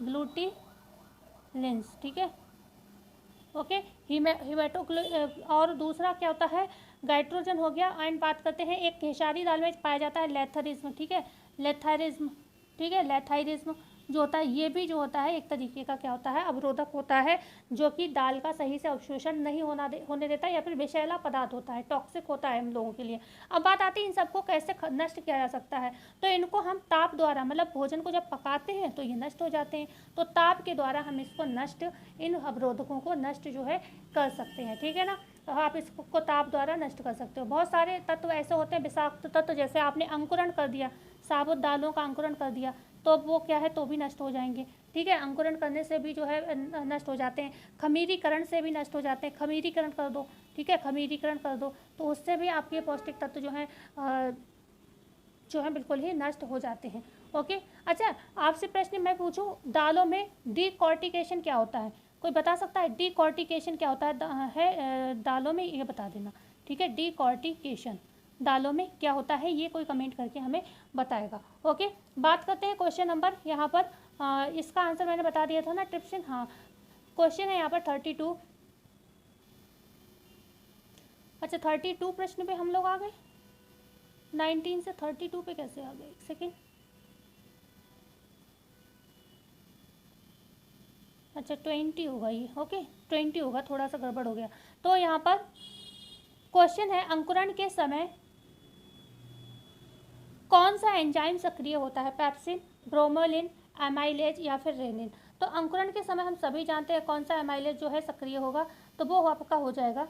ग्लूटिलिन्स, ठीक है, ओके। और दूसरा क्या होता है, गाइट्रोजन हो गया। एंड बात करते हैं एक खेसारी दाल में पाया जाता है लेथरिज्म, ठीक है, लेथारिज्म, ठीक है, लेथाइरिज्म जो होता है, ये भी जो होता है एक तरीके का क्या होता है, अवरोधक होता है, जो कि दाल का सही से अवशोषण नहीं होने देता है, या फिर विषैला पदार्थ होता है, टॉक्सिक होता है हम लोगों के लिए। अब बात आती है इन सबको कैसे नष्ट किया जा सकता है। तो इनको हम ताप द्वारा, मतलब भोजन को जब पकाते हैं तो ये नष्ट हो जाते हैं, तो ताप के द्वारा हम इसको नष्ट, इन अवरोधकों को नष्ट जो है कर सकते हैं, ठीक है ना। तो आप इसको ताप द्वारा नष्ट कर सकते हो। बहुत सारे तत्व ऐसे होते हैं विषाक्त तत्व, जैसे आपने अंकुरण कर दिया, साबुत दालों का अंकुरण कर दिया, तो वो क्या है, तो भी नष्ट हो जाएंगे, ठीक है। अंकुरण करने से भी जो है नष्ट हो जाते हैं, खमीरीकरण से भी नष्ट हो जाते हैं, खमीरीकरण कर दो, ठीक है, खमीरीकरण कर दो, तो उससे भी आपके पौष्टिक तत्व जो है बिल्कुल ही नष्ट हो जाते हैं, ओके। अच्छा, आपसे प्रश्न मैं पूछूं, दालों में डीकॉर्टिकेशन क्या होता है, कोई बता सकता है डीकॉर्टिकेशन क्या होता है दालों में, ये बता देना, ठीक है। डीकॉर्टिकेशन दालों में क्या होता है, ये कोई कमेंट करके हमें बताएगा, ओके। बात करते हैं क्वेश्चन नंबर यहाँ पर, इसका आंसर मैंने बता दिया था ना, ट्रिप्सिन, हाँ। क्वेश्चन है यहाँ पर 32। अच्छा 32 प्रश्न पे हम लोग आ गए, 19 से 32 पे कैसे आ गए, एक सेकेंड। अच्छा 20 होगा ये, ओके 20 होगा, थोड़ा सा गड़बड़ हो गया। तो यहाँ पर क्वेश्चन है, अंकुरण के समय कौन सा एंजाइम सक्रिय होता है, पेप्सिन, ब्रोमोलिन, एमाइलेज, या फिर रेनिन। तो अंकुरण के समय हम सभी जानते हैं कौन सा एमाइलेज जो है सक्रिय होगा, तो वो आपका हो जाएगा,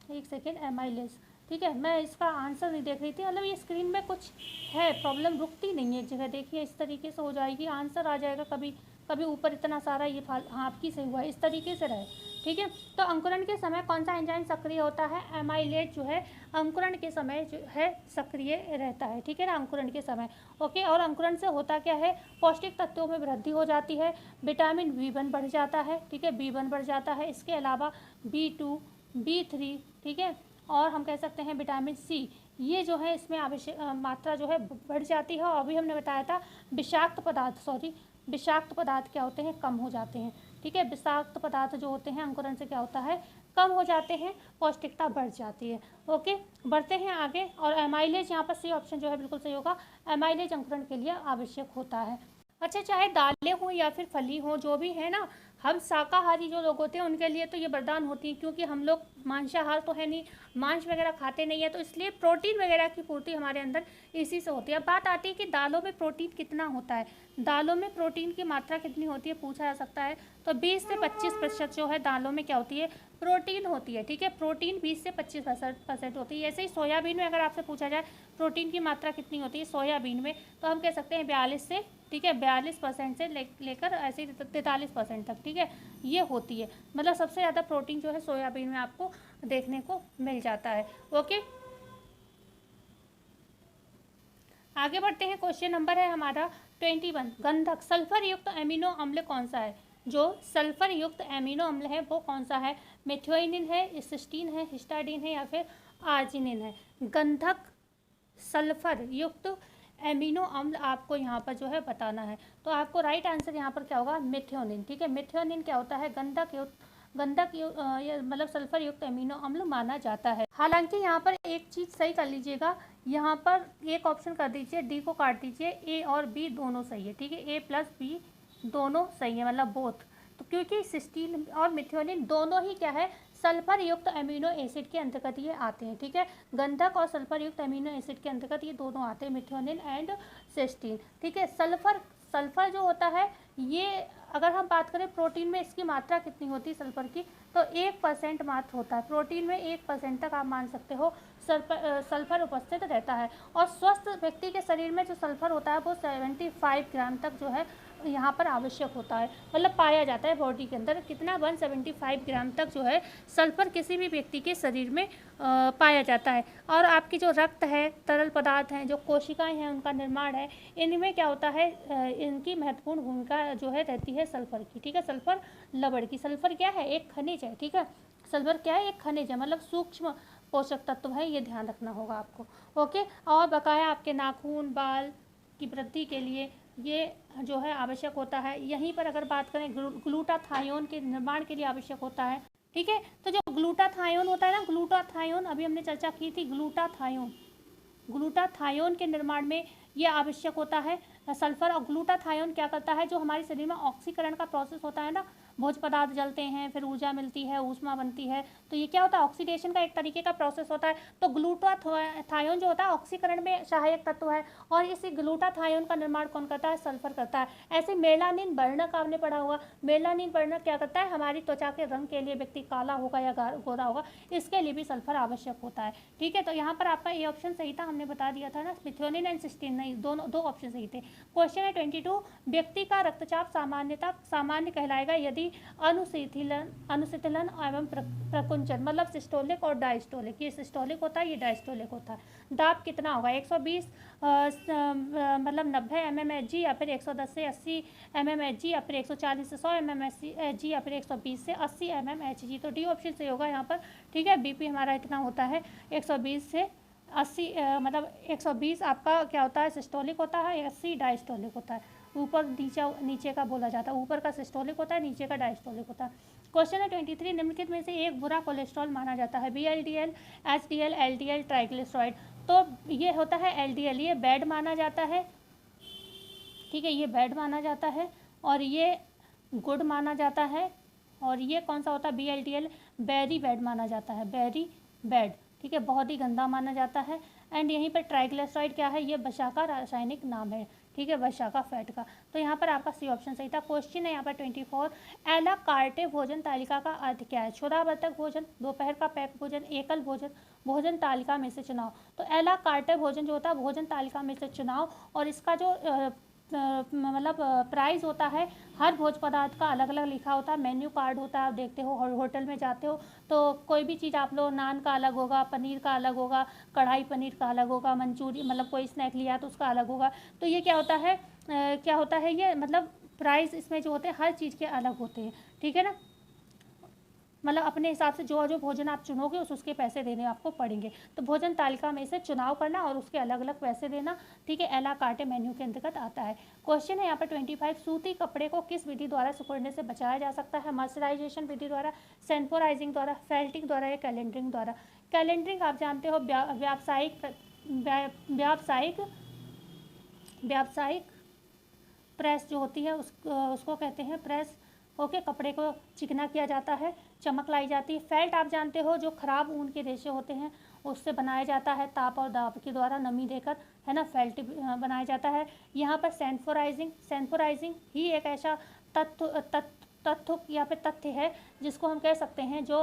एक सेकेंड, एमाइलेज, ठीक है। मैं इसका आंसर नहीं देख रही थी, मतलब ये स्क्रीन में कुछ है प्रॉब्लम, रुकती नहीं है एक जगह, देखिए इस तरीके से हो जाएगी, आंसर आ जाएगा कभी कभी ऊपर इतना सारा, ये हाँ आपकी सही हुआ है, इस तरीके से रहे, ठीक है। तो अंकुरण के समय कौन सा एंजाइम सक्रिय होता है, एमाइलेज जो है अंकुरण के समय जो है सक्रिय रहता है, ठीक है ना, अंकुरण के समय, ओके। और अंकुरण से होता क्या है, पौष्टिक तत्वों में वृद्धि हो जाती है, विटामिन B1 बढ़ जाता है, ठीक है, B1 बढ़ जाता है, इसके अलावा B2, B3, ठीक है, और हम कह सकते हैं विटामिन C, ये जो है इसमें आवश्यक मात्रा जो है बढ़ जाती है। और अभी हमने बताया था विषाक्त पदार्थ क्या होते हैं, कम हो जाते हैं, ठीक ठीक है। विषाक्त पदार्थ जो होते हैं अंकुरन से क्या होता है, कम हो जाते हैं, पौष्टिकता बढ़ जाती है। ओके, बढ़ते हैं आगे। और एमाइलेज, यहाँ पर सी ऑप्शन जो है बिल्कुल सही होगा, एमाइलेज अंकुरण के लिए आवश्यक होता है। अच्छा, चाहे दालें हों या फिर फली हों, जो भी है ना, हम शाकाहारी जो लोग होते हैं उनके लिए तो ये वरदान होती है, क्योंकि हम लोग मांसाहार तो है नहीं, मांस वगैरह खाते नहीं है, तो इसलिए प्रोटीन वगैरह की पूर्ति हमारे अंदर इसी से होती है। अब बात आती है कि दालों में प्रोटीन कितना होता है, दालों में प्रोटीन की मात्रा कितनी होती है पूछा जा सकता है। तो 20 से 25% जो है दालों में क्या होती है, प्रोटीन होती है। ठीक है, प्रोटीन 20 से 25% होती है। ऐसे ही सोयाबीन में अगर आपसे पूछा जाए प्रोटीन की मात्रा कितनी होती है सोयाबीन में, तो हम कह सकते हैं 42 से, ठीक है, 42% से लेकर ऐसे 43% तक, ठीक है, ये होती है। मतलब सबसे ज़्यादा प्रोटीन जो है सोयाबीन में आपको देखने को मिल जाता है। ओके, आगे बढ़ते हैं। क्वेश्चन नंबर है हमारा 21। गंधक सल्फर युक्त एमिनो अम्ल कौन सा है? जो सल्फर युक्त एमिनो अम्ल है वो कौन सा है? मेथिओनिन है, सिस्टीन है, हिस्टाडीन है या फिर आर्जिनिन है? गंधक सल्फर युक्त एमिनो अम्ल आपको यहाँ पर जो है बताना है। तो आपको राइट आंसर यहाँ पर क्या होगा, मेथिओनिन। ठीक है, मेथिओनिन क्या होता है, गंधक मतलब सल्फर युक्त एमिनो अम्ल माना जाता है। हालांकि यहाँ पर एक चीज़ सही कर लीजिएगा, यहाँ पर एक ऑप्शन कर दीजिए, डी को काट दीजिए, ए और बी दोनों सही है। ठीक है, ए प्लस बी दोनों सही है, मतलब बोथ। तो क्योंकि सिस्टीन और मिथियोनिन दोनों ही क्या है, सल्फर युक्त अमीनो एसिड के अंतर्गत ये आते हैं। ठीक है, गंधक और सल्फर युक्त अमीनो एसिड के अंतर्गत ये दोनों आते हैं, मिथियोनिन एंड सिस्टीन। ठीक है, सल्फर जो होता है ये, अगर हम बात करें प्रोटीन में इसकी मात्रा कितनी होती है सल्फर की, तो 1% मात्र होता है। प्रोटीन में 1% तक आप मान सकते हो सल्फर उपस्थित रहता है। और स्वस्थ व्यक्ति के शरीर में जो सल्फर होता है वो 75 ग्राम तक जो है यहाँ पर आवश्यक होता है, मतलब पाया जाता है बॉडी के अंदर। कितना, 175 ग्राम तक जो है सल्फर किसी भी व्यक्ति के शरीर में पाया जाता है। और आपकी जो रक्त है, तरल पदार्थ हैं, जो कोशिकाएं हैं, उनका निर्माण है, इनमें क्या होता है, इनकी महत्वपूर्ण भूमिका जो है रहती है सल्फर की। ठीक है, सल्फर लवण की। सल्फर क्या है, एक खनिज है। ठीक है, सल्फर क्या है, एक खनिज है, मतलब सूक्ष्म पोषक तत्व है, ये ध्यान रखना होगा आपको। ओके, और बकाया आपके नाखून, बाल की वृद्धि के लिए ये जो है आवश्यक होता है। यहीं पर अगर बात करें ग्लूटाथायोन के निर्माण के लिए आवश्यक होता है। ठीक है, तो जो ग्लूटाथायोन होता है ना, ग्लूटाथायोन अभी हमने चर्चा की थी, ग्लूटाथायोन के निर्माण में ये आवश्यक होता है सल्फर। और ग्लूटाथायोन क्या करता है, जो हमारे शरीर में ऑक्सीकरण का प्रोसेस होता है ना, भोज्य पदार्थ जलते हैं, फिर ऊर्जा मिलती है, ऊष्मा बनती है, तो ये क्या होता है, ऑक्सीडेशन का एक तरीके का प्रोसेस होता है। तो ग्लूटाथायोन जो होता है ऑक्सीकरण में सहायक तत्व है, और इसी ग्लूटाथायोन का निर्माण कौन करता है, सल्फर करता है। ऐसे मेलानिन वर्णक आपने पढ़ा होगा, मेलानिन वर्णक क्या करता है, हमारी त्वचा के रंग के लिए, व्यक्ति काला होगा या गोरा होगा, इसके लिए भी सल्फर आवश्यक होता है। ठीक है, तो यहाँ पर आपका ये ऑप्शन सही था, हमने बता दिया था ना, मिथियोनिन एंड सिस्टीन, नहीं, दोनों दो ऑप्शन सही थे। क्वेश्चन है 22। व्यक्ति का रक्तचाप सामान्य कहलाएगा यदि अनुशीतलन एवं प्रकुंचन, मतलब सिस्टोलिक और डायस्टोलिक, ये सिस्टोलिक होता है, ये डायस्टोलिक होता है। दाब कितना होगा, 120 मतलब 90 mmHg, या फिर 110 से 80 mmHg, या फिर 140 से 100 mmHg, या फिर 120 से 80 mmHg। तो डी ऑप्शन सही होगा यहाँ पर। ठीक है, बीपी हमारा इतना होता है 120 से 80, मतलब 120 आपका क्या होता है, सिस्टोलिक होता है, 80 डायस्टोलिक होता है। ऊपर नीचे का बोला जाता है, ऊपर का सिस्टोलिक होता है, नीचे का डायस्टोलिक होता है। क्वेश्चन है 23। निम्नलिखित में से एक बुरा कोलेस्ट्रॉल माना जाता है, VLDL, HDL, LDL, ट्राइग्लिसराइड। तो ये होता है LDL, ये बैड माना जाता है। ठीक है, ये बैड माना जाता है, और ये गुड माना जाता है, और ये कौन सा होता है, VLDL, वेरी बैड माना जाता है, वेरी बैड। ठीक है, बहुत ही गंदा माना जाता है। एंड यहीं पर ट्राइग्लिसराइड क्या है, ये वसा का रासायनिक नाम है। ठीक है, वसा का फैट का। तो यहाँ पर आपका सी ऑप्शन सही था। क्वेश्चन है यहाँ पर 24। एला कार्टे भोजन तालिका का अर्थ क्या है? छोरावर्तक भोजन, दोपहर का पैक भोजन, एकल भोजन, भोजन तालिका में से चुनाव। तो एला कार्टे भोजन जो होता है भोजन तालिका में से चुनाव, और इसका जो मतलब प्राइस होता है, हर भोज्य पदार्थ का अलग अलग लिखा होता है, मेन्यू कार्ड होता है। आप देखते हो होटल में जाते हो तो कोई भी चीज़ आप लो, नान का अलग होगा, पनीर का अलग होगा, कढ़ाई पनीर का अलग होगा, मंचूरियन मतलब कोई स्नैक लिया तो उसका अलग होगा। तो ये क्या होता है ये मतलब प्राइस इसमें जो होते हैं हर चीज़ के अलग होते हैं। ठीक है ना, मतलब अपने हिसाब से जो जो भोजन आप चुनोगे उसके पैसे देने आपको पड़ेंगे। तो भोजन तालिका में से चुनाव करना और उसके अलग अलग पैसे देना, ठीक है, एला कार्टे मेन्यू के अंतर्गत आता है। क्वेश्चन है यहाँ पर 25, सूती कपड़े को किस विधि द्वारा सिकुड़ने से बचाया जा सकता है? मर्सराइजेशन विधि द्वारा, सेंफोराइजिंग द्वारा, फेल्टिंग द्वारा या कैलेंडरिंग द्वारा? कैलेंडरिंग आप जानते हो व्यावसायिक प्रेस जो होती है उसको कहते हैं प्रेस। ओके, कपड़े को चिकना किया जाता है, चमक लाई जाती है। फेल्ट आप जानते हो जो खराब ऊन के रेशे होते हैं उससे बनाया जाता है, ताप और दाब के द्वारा नमी देकर, है ना, फेल्ट बनाया जाता है। यहाँ पर सेंफोराइजिंग ही एक ऐसा तत्व या फिर तथ्य है जिसको हम कह सकते हैं जो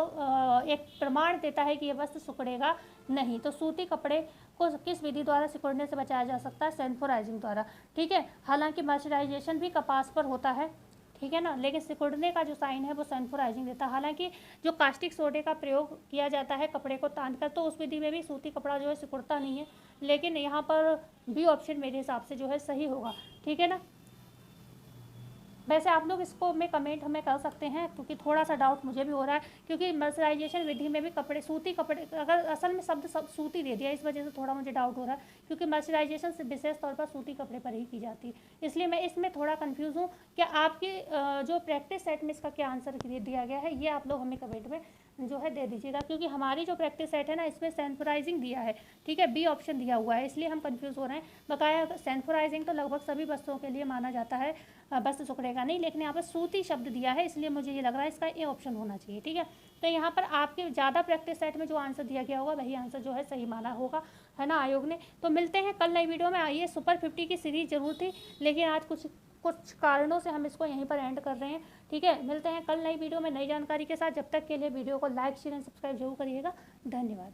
एक प्रमाण देता है कि यह वस्त्र सिकुड़ेगा नहीं। तो सूती कपड़े को किस विधि द्वारा सिकुड़ने से बचाया जा सकता है? सेंफोराइजिंग द्वारा, ठीक है। हालांकि मर्सराइजेशन भी कपास पर होता है, ठीक है ना, लेकिन सिकुड़ने का जो साइन है वो सेंफोराइजिंग देता है। हालांकि जो कास्टिक सोडे का प्रयोग किया जाता है कपड़े को तान कर, तो उस विधि में भी सूती कपड़ा जो है सिकुड़ता नहीं है, लेकिन यहाँ पर बी ऑप्शन मेरे हिसाब से जो है सही होगा, ठीक है ना। वैसे आप लोग इसको में कमेंट हमें कर सकते हैं, क्योंकि थोड़ा सा डाउट मुझे भी हो रहा है, क्योंकि मर्सराइजेशन विधि में भी कपड़े, सूती कपड़े, अगर असल में शब्द सब सूती दे दिया, इस वजह से थोड़ा मुझे डाउट हो रहा है, क्योंकि मर्सराइजेशन से विशेष तौर पर सूती कपड़े पर ही की जाती है, इसलिए मैं इसमें थोड़ा कन्फ्यूज़ हूँ। क्या आपकी जो प्रैक्टिस सेट में इसका क्या आंसर दिया गया है, ये आप लोग हमें कमेंट में जो है दे दीजिएगा, क्योंकि हमारी जो प्रैक्टिस सेट है ना इसमें सेंफोराइजिंग दिया है, ठीक है, बी ऑप्शन दिया हुआ है, इसलिए हम कंफ्यूज हो रहे हैं। बकाया सेंफोराइजिंग तो लगभग सभी वस्त्रों के लिए माना जाता है, वस्त्र सिकुड़ेगा नहीं, लेकिन यहाँ पर सूती शब्द दिया है, इसलिए मुझे ये लग रहा है इसका ए ऑप्शन होना चाहिए, ठीक है। तो यहाँ पर आपके ज़्यादा प्रैक्टिस सेट में जो आंसर दिया गया होगा वही आंसर जो है सही माना होगा, है ना, आयोग ने। तो मिलते हैं कल नई वीडियो में। आइए, सुपर 50 की सीरीज जरूर थी, लेकिन आज कुछ कारणों से हम इसको यहीं पर एंड कर रहे हैं, ठीक है। मिलते हैं कल नई वीडियो में नई जानकारी के साथ। जब तक के लिए वीडियो को लाइक शेयर एंड सब्सक्राइब जरूर करिएगा। धन्यवाद।